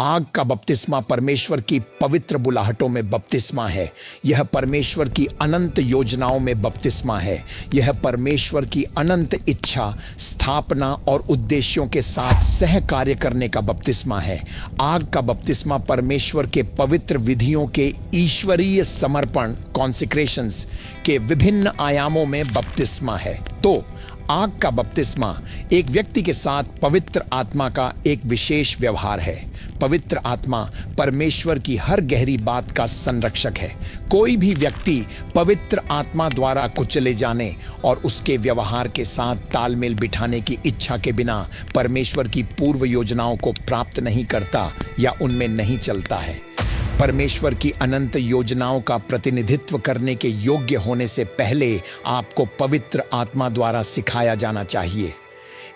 आग का बपतिस्मा परमेश्वर की पवित्र बुलाहटों में बपतिस्मा है। यह परमेश्वर की अनंत योजनाओं में बपतिस्मा है। यह परमेश्वर की अनंत इच्छा, स्थापना और उद्देश्यों के साथ सह कार्य करने का बपतिस्मा है। आग का बपतिस्मा परमेश्वर के पवित्र विधियों के ईश्वरीय समर्पण, कॉन्सिक्रेशंस के विभिन्न आयामों में बपतिस्मा है। तो आग का बपतिस्मा एक व्यक्ति के साथ पवित्र आत्मा का एक विशेष व्यवहार है। पवित्र आत्मा परमेश्वर की हर गहरी बात का संरक्षक है। कोई भी व्यक्ति पवित्र आत्मा द्वारा कुचले जाने और उसके व्यवहार के साथ तालमेल बिठाने की इच्छा के बिना परमेश्वर की पूर्व योजनाओं को प्राप्त नहीं करता या उनमें नहीं चलता है। परमेश्वर की अनंत योजनाओं का प्रतिनिधित्व करने के योग्य होने से पहले आपको पवित्र आत्मा द्वारा सिखाया जाना चाहिए।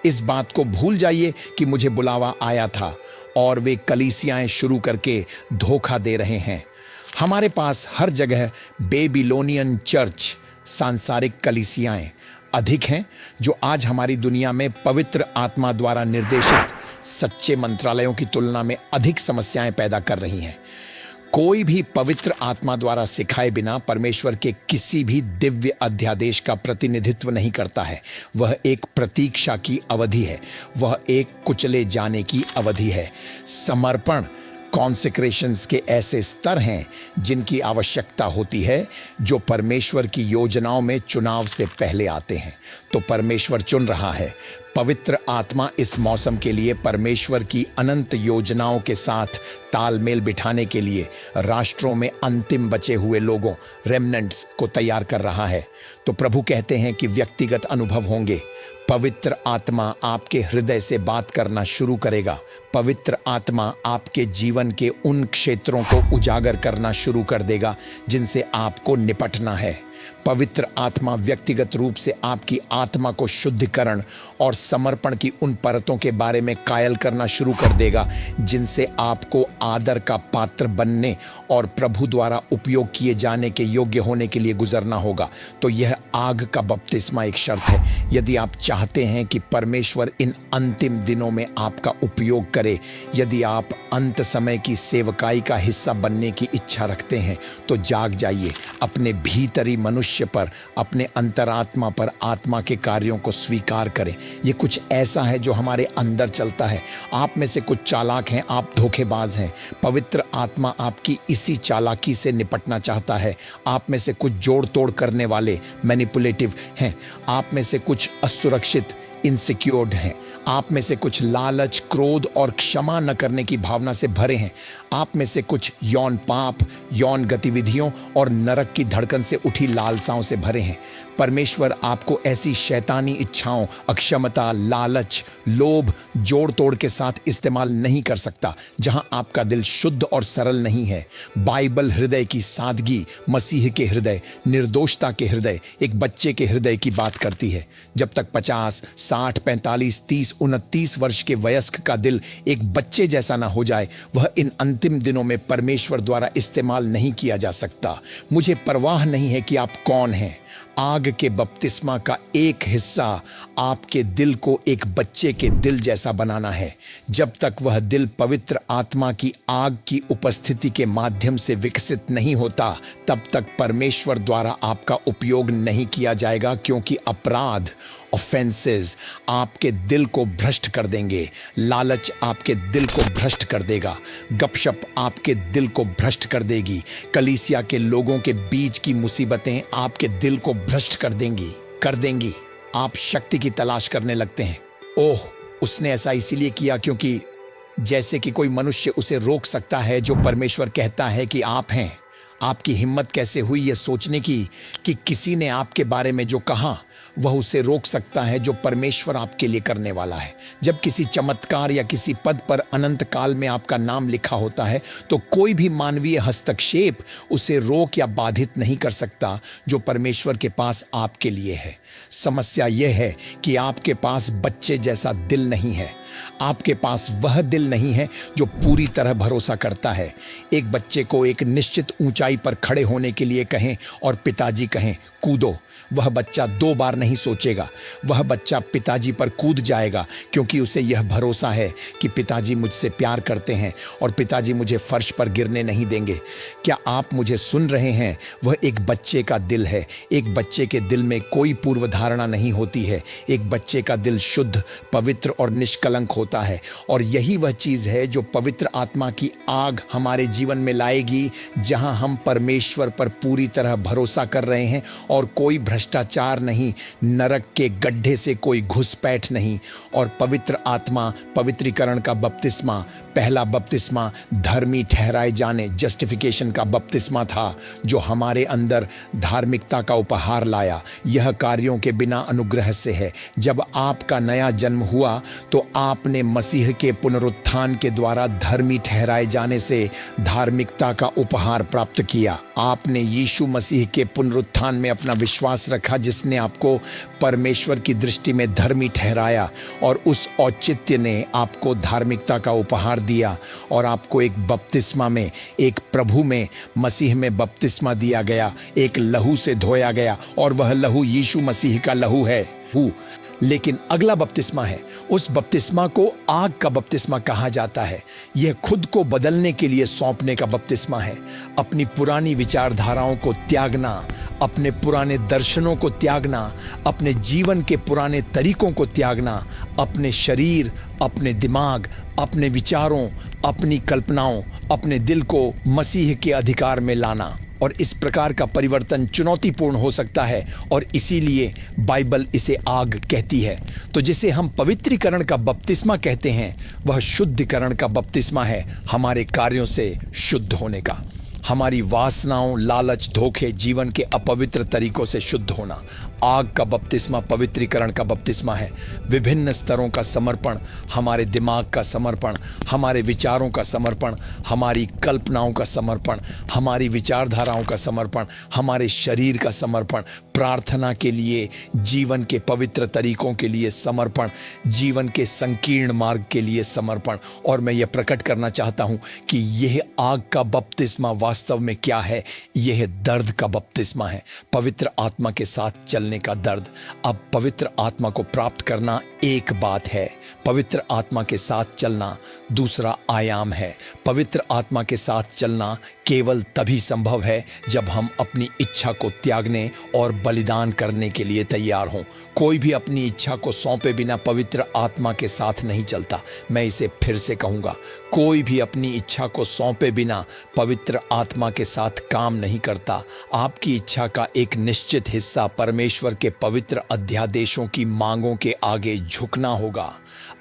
इस बात को भूल जाइए कि मुझे बुलावा आया था और वे कलीसियाएं शुरू करके धोखा दे रहे हैं। हमारे पास हर जगह बेबीलोनियन चर्च, सांसारिक कलीसियाएं अधिक हैं जो आज हमारी दुनिया में पवित्र आत्मा द्वारा निर्देशित सच्चे मंत्रालयों की तुलना में अधिक समस्याएं पैदा कर रही हैं। कोई भी पवित्र आत्मा द्वारा सिखाए बिना परमेश्वर के किसी भी दिव्य अध्यादेश का प्रतिनिधित्व नहीं करता है। वह एक प्रतीक्षा की अवधि है, वह एक कुचले जाने की अवधि है। समर्पण, कॉन्सेक्रेशंस के ऐसे स्तर हैं जिनकी आवश्यकता होती है जो परमेश्वर की योजनाओं में चुनाव से पहले आते हैं। तो परमेश्वर चुन रहा है। पवित्र आत्मा इस मौसम के लिए परमेश्वर की अनंत योजनाओं के साथ तालमेल बिठाने के लिए राष्ट्रों में अंतिम बचे हुए लोगों, रेमनेंट्स को तैयार कर रहा है। तो प्रभु कहते हैं कि व्यक्तिगत अनुभव होंगे। पवित्र आत्मा आपके हृदय से बात करना शुरू करेगा। पवित्र आत्मा आपके जीवन के उन क्षेत्रों को उजागर करना शुरू कर देगा जिनसे आपको निपटना है। पवित्र आत्मा व्यक्तिगत रूप से आपकी आत्मा को शुद्धिकरण और समर्पण की उन परतों के बारे में कायल करना शुरू कर देगा जिनसे आपको आदर का पात्र बनने और प्रभु द्वारा उपयोग किए जाने के योग्य होने के लिए गुजरना होगा। तो यह आग का बपतिस्मा एक शर्त है। यदि आप चाहते हैं कि परमेश्वर इन अंतिम दिनों में आपका उपयोग करे, यदि आप अंत समय की सेवकाई का हिस्सा बनने की इच्छा रखते हैं, तो जाग जाइए। अपने भीतरी मनुष्य पर, अपने अंतरात्मा पर आत्मा के कार्यों को स्वीकार करें। ये कुछ ऐसा है जो हमारे अंदर चलता है। आप में से कुछ चालाक हैं, आप धोखेबाज हैं। पवित्र आत्मा आपकी इसी चालाकी से निपटना चाहता है। आप में से कुछ जोड़ तोड़ करने वाले, मैनिपुलेटिव हैं। आप में से कुछ असुरक्षित, इनसिक्योर्ड हैं। आप में से कुछ लालच, क्रोध और क्षमा न करने की भावना से भरे हैं। आप में से कुछ यौन पाप, यौन गतिविधियों और नरक की धड़कन से उठी लालसाओं से भरे हैं। परमेश्वर आपको ऐसी शैतानी इच्छाओं, अक्षमता, लालच, लोभ, जोड़ तोड़ के साथ इस्तेमाल नहीं कर सकता जहां आपका दिल शुद्ध और सरल नहीं है। बाइबल हृदय की सादगी, मसीह के हृदय, निर्दोषता के हृदय, एक बच्चे के हृदय की बात करती है। जब तक 50, 60, 45, 30, 29 वर्ष के वयस्क का दिल एक बच्चे जैसा ना हो जाए, वह इन अंतिम दिनों में परमेश्वर द्वारा इस्तेमाल नहीं किया जा सकता। मुझे परवाह नहीं है कि आप कौन हैं। आग के बपतिस्मा का एक हिस्सा आपके दिल को एक बच्चे के दिल जैसा बनाना है। जब तक वह दिल पवित्र आत्मा की आग की उपस्थिति के माध्यम से विकसित नहीं होता, तब तक परमेश्वर द्वारा आपका उपयोग नहीं किया जाएगा, क्योंकि अपराध, ऑफेंसेस आपके दिल को भ्रष्ट कर देंगे। लालच आपके दिल को भ्रष्ट कर देगा। गपशप आपके दिल को भ्रष्ट कर देगी। कलीसिया के लोगों के बीच की मुसीबतें आपके दिल को भ्रष्ट कर देंगी। आप शक्ति की तलाश करने लगते हैं। ओह, उसने ऐसा इसीलिए किया क्योंकि, जैसे कि कोई मनुष्य उसे रोक सकता है जो परमेश्वर कहता है कि आप हैं। आपकी हिम्मत कैसे हुई यह सोचने की कि किसी ने आपके बारे में जो कहा वह उसे रोक सकता है जो परमेश्वर आपके लिए करने वाला है। जब किसी चमत्कार या किसी पद पर अनंत काल में आपका नाम लिखा होता है, तो कोई भी मानवीय हस्तक्षेप उसे रोक या बाधित नहीं कर सकता जो परमेश्वर के पास आपके लिए है। समस्या यह है कि आपके पास बच्चे जैसा दिल नहीं है। आपके पास वह दिल नहीं है जो पूरी तरह भरोसा करता है। एक बच्चे को एक निश्चित ऊंचाई पर खड़े होने के लिए कहें और पिताजी कहें कूदो, वह बच्चा 2 बार नहीं सोचेगा। वह बच्चा पिताजी पर कूद जाएगा क्योंकि उसे यह भरोसा है कि पिताजी मुझसे प्यार करते हैं और पिताजी मुझे फर्श पर गिरने नहीं देंगे। क्या आप मुझे सुन रहे हैं? वह एक बच्चे का दिल है। एक बच्चे के दिल में कोई पूर्व धारणा नहीं होती है। एक बच्चे का दिल शुद्ध, पवित्र और निष्कलंक होता है। और यही वह चीज़ है जो पवित्र आत्मा की आग हमारे जीवन में लाएगी, जहां हम परमेश्वर पर पूरी तरह भरोसा कर रहे हैं और कोई भ्रष्टाचार नहीं, नरक के गड्ढे से कोई घुसपैठ नहीं। और पवित्र आत्मा, पवित्रीकरण का बपतिस्मा, पहला बपतिस्मा धर्मी ठहराए जाने, जस्टिफिकेशन का बपतिस्मा था, जो हमारे अंदर धार्मिकता का उपहार लाया। यह कार्यों के बिना अनुग्रह से है। जब आपका नया जन्म हुआ तो आपने मसीह के पुनरुत्थान के द्वारा धर्मी ठहराए जाने से धार्मिकता का उपहार प्राप्त किया। आपने यीशु मसीह के पुनरुत्थान में अपना विश्वास रखा, जिसने आपको परमेश्वर की दृष्टि में धर्मी ठहराया, और उस औचित्य ने आपको धार्मिकता का उपहार दिया। और आपको एक बपतिस्मा में, एक प्रभु में, मसीह में बपतिस्मा दिया गया, एक लहू से धोया गया, और वह लहू यीशु मसीह का लहू है। लेकिन अगला बपतिस्मा है, उस बपतिस्मा को आग का बपतिस्मा कहा जाता है। यह खुद को बदलने के लिए सौंपने का बपतिस्मा है। अपनी पुरानी विचारधाराओं को त्यागना, अपने पुराने दर्शनों को त्यागना, अपने जीवन के पुराने तरीकों को त्यागना, अपने शरीर, अपने दिमाग, अपने विचारों, अपनी कल्पनाओं, अपने दिल को मसीह के अधिकार में लाना। और इस प्रकार का परिवर्तन चुनौतीपूर्ण हो सकता है, और इसीलिए बाइबल इसे आग कहती है। तो जिसे हम पवित्रीकरण का बपतिस्मा कहते हैं, वह शुद्धिकरण का बपतिस्मा है, हमारे कार्यों से शुद्ध होने का। हमारी वासनाओं, लालच, धोखे, जीवन के अपवित्र तरीकों से शुद्ध होना। आग का बपतिस्मा पवित्रीकरण का बपतिस्मा है। विभिन्न स्तरों का समर्पण, हमारे दिमाग का समर्पण, हमारे विचारों का समर्पण, हमारी कल्पनाओं का समर्पण, हमारी विचारधाराओं का समर्पण, हमारे शरीर का समर्पण, प्रार्थना के लिए, जीवन के पवित्र तरीकों के लिए समर्पण, जीवन के संकीर्ण मार्ग के लिए समर्पण। और मैं यह प्रकट करना चाहता हूं कि यह आग का बपतिस्मा वास्तव में क्या है। यह दर्द का बपतिस्मा है, पवित्र आत्मा के साथ चलने का दर्द। अब पवित्र आत्मा को प्राप्त करना एक बात है, पवित्र आत्मा के साथ चलना दूसरा आयाम है। पवित्र आत्मा के साथ चलना केवल तभी संभव है जब हम अपनी इच्छा को त्यागने और बलिदान करने के लिए तैयार हों। कोई भी अपनी इच्छा को सौंपे बिना पवित्र आत्मा के साथ नहीं चलता। मैं इसे फिर से कहूँगा, कोई भी अपनी इच्छा को सौंपे बिना पवित्र आत्मा के साथ काम नहीं करता। आपकी इच्छा का एक निश्चित हिस्सा परमेश्वर के पवित्र अध्यादेशों की मांगों के आगे झुकना होगा।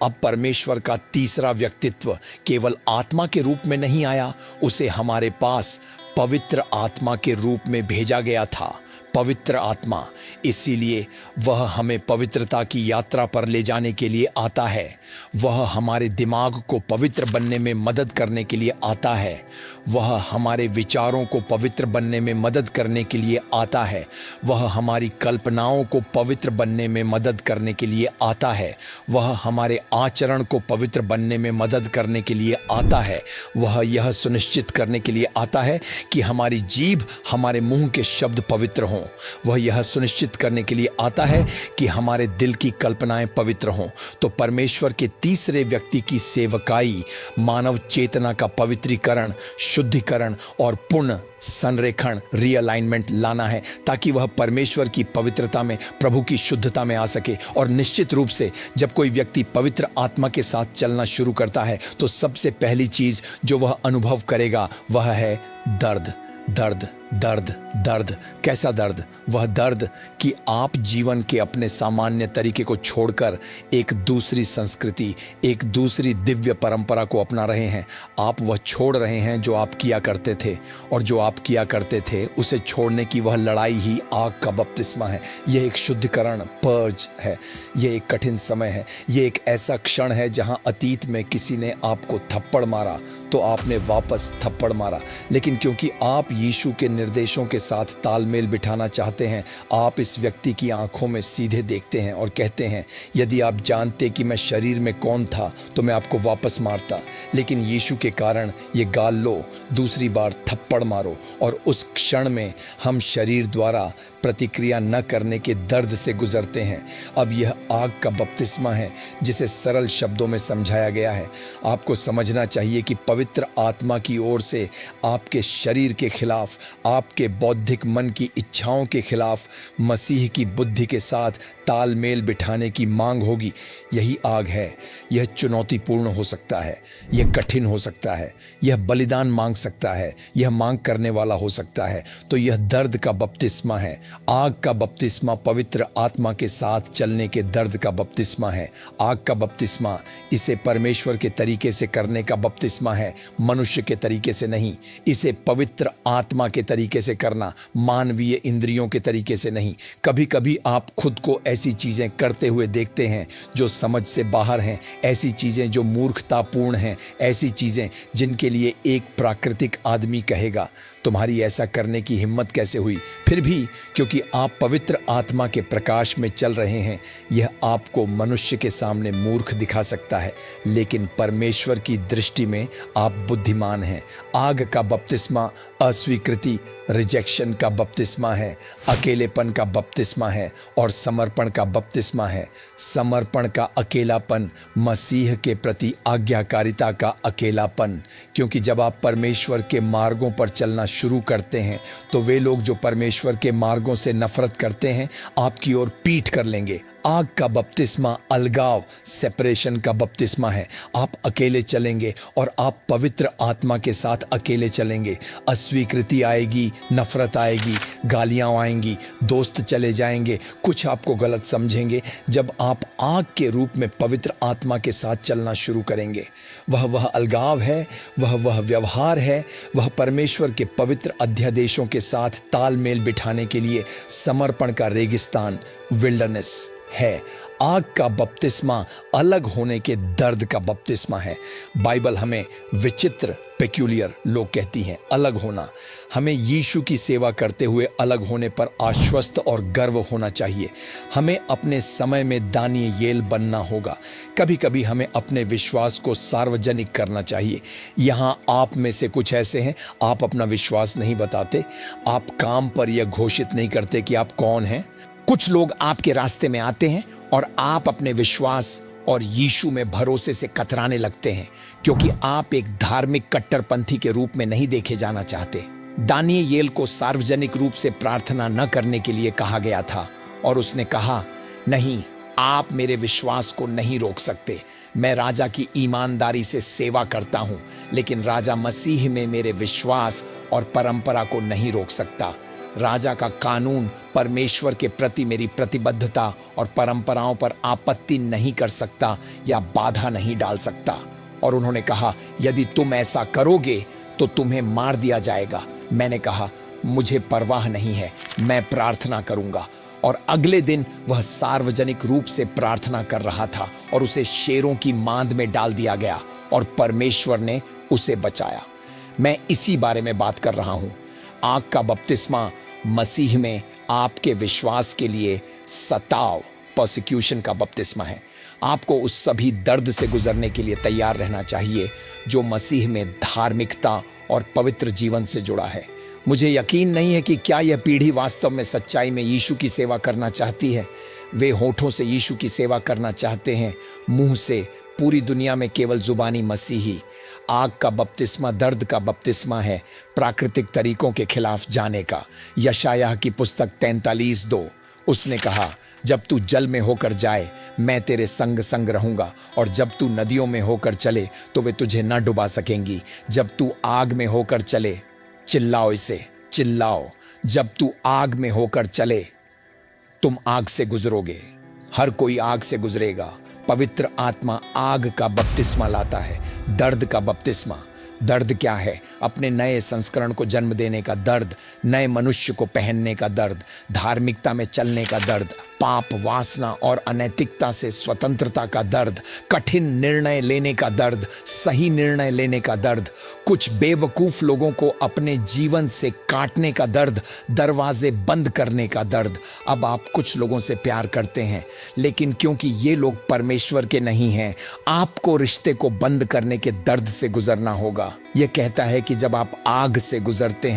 अब परमेश्वर का तीसरा व्यक्तित्व केवल आत्मा के रूप में नहीं आया, उसे हमारे पास पवित्र आत्मा के रूप में भेजा गया था। पवित्र आत्मा, इसीलिए वह हमें पवित्रता की यात्रा पर ले जाने के लिए आता है। वह हमारे दिमाग को पवित्र बनने में मदद करने के लिए आता है। वह हमारे विचारों को पवित्र बनने में मदद करने के लिए आता है। वह हमारी कल्पनाओं को पवित्र बनने में मदद करने के लिए आता है। वह हमारे आचरण को पवित्र बनने में मदद करने के लिए आता है। वह यह सुनिश्चित करने के लिए आता है कि हमारी जीभ, हमारे मुंह के शब्द पवित्र हों। वह यह सुनिश्चित करने के लिए आता है कि हमारे दिल की कल्पनाएं पवित्र हों। तो परमेश्वर के तीसरे व्यक्ति की सेवकाई मानव चेतना का पवित्रीकरण, शुद्धिकरण और पुण्य संरेखण, रीअलाइनमेंट लाना है, ताकि वह परमेश्वर की पवित्रता में, प्रभु की शुद्धता में आ सके। और निश्चित रूप से जब कोई व्यक्ति पवित्र आत्मा के साथ चलना शुरू करता है तो सबसे पहली चीज जो वह अनुभव करेगा वह है दर्द। दर्द, दर्द, दर्द। कैसा दर्द? वह दर्द कि आप जीवन के अपने सामान्य तरीके को छोड़कर एक दूसरी संस्कृति, एक दूसरी दिव्य परंपरा को अपना रहे हैं। आप वह छोड़ रहे हैं जो आप किया करते थे, और जो आप किया करते थे उसे छोड़ने की वह लड़ाई ही आग का बपतिस्मा है। यह एक शुद्धिकरण, पर्ज है। यह एक कठिन समय है। यह एक ऐसा क्षण है जहां अतीत में किसी ने आपको थप्पड़ मारा तो आपने वापस थप्पड़ मारा, लेकिन क्योंकि आप यीशु के निर्देशों के साथ तालमेल बिठाना चाहते हैं। आप इस व्यक्ति की आंखों में सीधे देखते हैं और कहते हैं, यदि आप जानते कि मैं शरीर में कौन था तो मैं आपको वापस मारता, लेकिन यीशु के कारण ये गाल लो, दूसरी बार थप्पड़ मारो। और उस क्षण में हम शरीर द्वारा प्रतिक्रिया न करने के दर्द से गुजरते हैं। अब यह आग का बपतिस्मा है जिसे सरल शब्दों में समझाया गया है। आपको समझना चाहिए कि पवित्र आत्मा की ओर से आपके शरीर के खिलाफ, आपके बौद्धिक मन की इच्छाओं के खिलाफ मसीह की बुद्धि के साथ तालमेल बिठाने की मांग होगी। यही आग है। यह चुनौतीपूर्ण हो सकता है, यह कठिन हो सकता है, यह बलिदान मांग सकता है, यह मांग करने वाला हो सकता है। तो यह दर्द का बपतिस्मा है। आग का बपतिस्मा पवित्र आत्मा के साथ चलने के दर्द का बपतिस्मा है। आग का बपतिस्मा इसे परमेश्वर के तरीके से करने का बपतिस्मा है, मनुष्य के तरीके से नहीं। इसे पवित्र आत्मा के तरीके से करना, मानवीय इंद्रियों के तरीके से नहीं। कभी कभी आप खुद को ऐसी चीजें करते हुए देखते हैं जो समझ से बाहर हैं, ऐसी चीजें जो मूर्खतापूर्ण हैं, ऐसी चीजें जिनके लिए एक प्राकृतिक आदमी कहेगा, तुम्हारी ऐसा करने की हिम्मत कैसे हुई? फिर भी क्योंकि आप पवित्र आत्मा के प्रकाश में चल रहे हैं, यह आपको मनुष्य के सामने मूर्ख दिखा सकता है, लेकिन परमेश्वर की दृष्टि में आप बुद्धिमान हैं। आग का बपतिस्मा अस्वीकृति, रिजेक्शन का बपतिस्मा है, अकेलेपन का बपतिस्मा है और समर्पण का बपतिस्मा है। समर्पण का अकेलापन, मसीह के प्रति आज्ञाकारिता का अकेलापन। क्योंकि जब आप परमेश्वर के मार्गों पर चलना शुरू करते हैं तो वे लोग जो परमेश्वर के मार्गों से नफरत करते हैं आपकी ओर पीठ कर लेंगे। आग का बपतिस्मा अलगाव, सेपरेशन का बपतिस्मा है। आप अकेले चलेंगे और आप पवित्र आत्मा के साथ अकेले चलेंगे। अस्वीकृति आएगी, नफरत आएगी, गालियां आएंगी, दोस्त चले जाएंगे, कुछ आपको गलत समझेंगे। जब आप आग के रूप में पवित्र आत्मा के साथ चलना शुरू करेंगे, वह अलगाव है, वह व्यवहार है, वह परमेश्वर के पवित्र अध्यादेशों के साथ तालमेल बिठाने के लिए समर्पण का रेगिस्तान, विल्डरनेस है। आग का बपतिस्मा अलग होने के दर्द का बपतिस्मा है। बाइबल हमें विचित्र, पेक्यूलियर लोग कहती हैं, अलग होना। हमें यीशु की सेवा करते हुए अलग होने पर आश्वस्त और गर्व होना चाहिए। हमें अपने समय में दानियेल बनना होगा। कभी कभी हमें अपने विश्वास को सार्वजनिक करना चाहिए। यहाँ आप में से कुछ ऐसे हैं, आप अपना विश्वास नहीं बताते, आप काम पर यह घोषित नहीं करते कि आप कौन हैं। कुछ लोग आपके रास्ते में आते हैं और आप अपने विश्वास और यीशु में भरोसे से कतराने लगते हैं, क्योंकि आप एक धार्मिक कट्टरपंथी के रूप में नहीं देखे जाना चाहते। दानियेल को सार्वजनिक रूप से प्रार्थना न करने के लिए कहा गया था और उसने कहा, नहीं, आप मेरे विश्वास को नहीं रोक सकते। मैं राजा की ईमानदारी से सेवा करता हूं, लेकिन राजा मसीह में मेरे विश्वास और परंपरा को नहीं रोक सकता। राजा का कानून परमेश्वर के प्रति मेरी प्रतिबद्धता और परंपराओं पर आपत्ति नहीं कर सकता या बाधा नहीं डाल सकता। और उन्होंने कहा, यदि तुम ऐसा करोगे तो तुम्हें मार दिया जाएगा। मैंने कहा, मुझे परवाह नहीं है, मैं प्रार्थना करूंगा। और अगले दिन वह सार्वजनिक रूप से प्रार्थना कर रहा था और उसे शेरों की मांद में डाल दिया गया और परमेश्वर ने उसे बचाया। मैं इसी बारे में बात कर रहा हूं। आग का बपतिस्मा मसीह में आपके विश्वास के लिए सताव, परसिक्यूशन का बपतिस्मा है। आपको उस सभी दर्द से गुजरने के लिए तैयार रहना चाहिए जो मसीह में धार्मिकता और पवित्र जीवन से जुड़ा है। मुझे यकीन नहीं है कि क्या यह पीढ़ी वास्तव में सच्चाई में यीशु की सेवा करना चाहती है। वे होठों से यीशु की सेवा करना चाहते हैं, मुंह से पूरी दुनिया में केवल जुबानी मसीही। आग का बपतिस्मा दर्द का बपतिस्मा है, प्राकृतिक तरीकों के खिलाफ जाने का। यशायाह की पुस्तक 43:2, उसने कहा, जब तू जल में होकर जाए मैं तेरे संग संग रहूंगा, और जब तू नदियों में होकर चले तो वे तुझे न डुबा सकेंगी। जब तू आग में होकर चले, चिल्लाओ इसे, चिल्लाओ, जब तू आग में होकर चले तुम आग से गुजरोगे। हर कोई आग से गुजरेगा। पवित्र आत्मा आग का बपतिस्मा लाता है, दर्द का बपतिस्मा। दर्द क्या है? अपने नए संस्करण को जन्म देने का दर्द, नए मनुष्य को पहनने का दर्द, धार्मिकता में चलने का दर्द, पाप, वासना और अनैतिकता से स्वतंत्रता का दर्द, कठिन निर्णय लेने का दर्द, सही निर्णय लेने का दर्द, कुछ बेवकूफ लोगों को अपने जीवन से काटने का दर्द, दरवाजे बंद करने का दर्द। अब आप कुछ लोगों से प्यार करते हैं, लेकिन क्योंकि ये लोग परमेश्वर के नहीं हैं, आपको रिश्ते को बंद करने के दर्द से गुजरना होगा। यह कहता है कि जब आप आग से गुजरते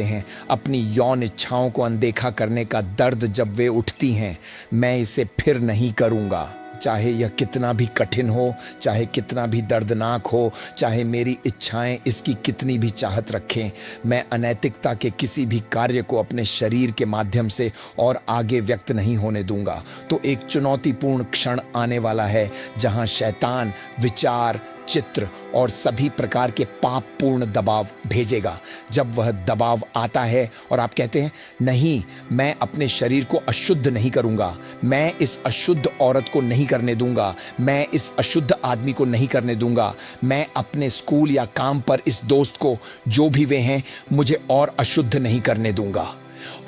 हैं, अपनी यौन इच्छाओं को अनदेखा करने का दर्द जब वे उठती हैं, मैं इसे फिर नहीं करूंगा, चाहे यह कितना भी कठिन हो, चाहे कितना भी दर्दनाक हो, चाहे मेरी इच्छाएं इसकी कितनी भी चाहत रखें, मैं अनैतिकता के किसी भी कार्य को अपने शरीर के माध्यम से और आगे व्यक्त नहीं होने दूंगा। तो एक चुनौतीपूर्ण क्षण आने वाला है जहां शैतान विचार, चित्र और सभी प्रकार के पापपूर्ण दबाव भेजेगा। जब वह दबाव आता है और आप कहते हैं नहीं, मैं अपने शरीर को अशुद्ध नहीं करूंगा, मैं इस अशुद्ध औरत को नहीं करने दूंगा, मैं इस अशुद्ध आदमी को नहीं करने दूंगा, मैं अपने स्कूल या काम पर इस दोस्त को, जो भी वे हैं, मुझे और अशुद्ध नहीं करने दूंगा।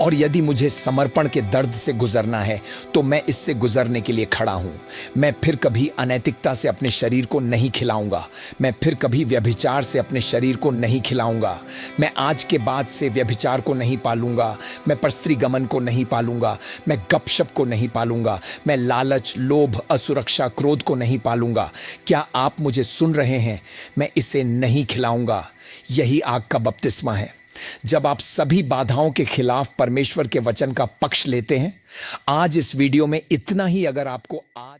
और यदि मुझे समर्पण के दर्द से गुजरना है तो मैं इससे गुजरने के लिए खड़ा हूं। मैं फिर कभी अनैतिकता से अपने शरीर को नहीं खिलाऊंगा, मैं फिर कभी व्यभिचार से अपने शरीर को नहीं खिलाऊंगा, मैं आज के बाद से व्यभिचार को नहीं पालूंगा, मैं परस्त्री गमन को नहीं पालूंगा, मैं गपशप को नहीं पालूंगा, मैं लालच, लोभ, असुरक्षा, क्रोध को नहीं पालूंगा। क्या आप मुझे सुन रहे हैं? मैं इसे नहीं खिलाऊंगा। यही आग का बपतिस्मा है। जब आप सभी बाधाओं के खिलाफ परमेश्वर के वचन का पक्ष लेते हैं। आज इस वीडियो में इतना ही। अगर आपको आज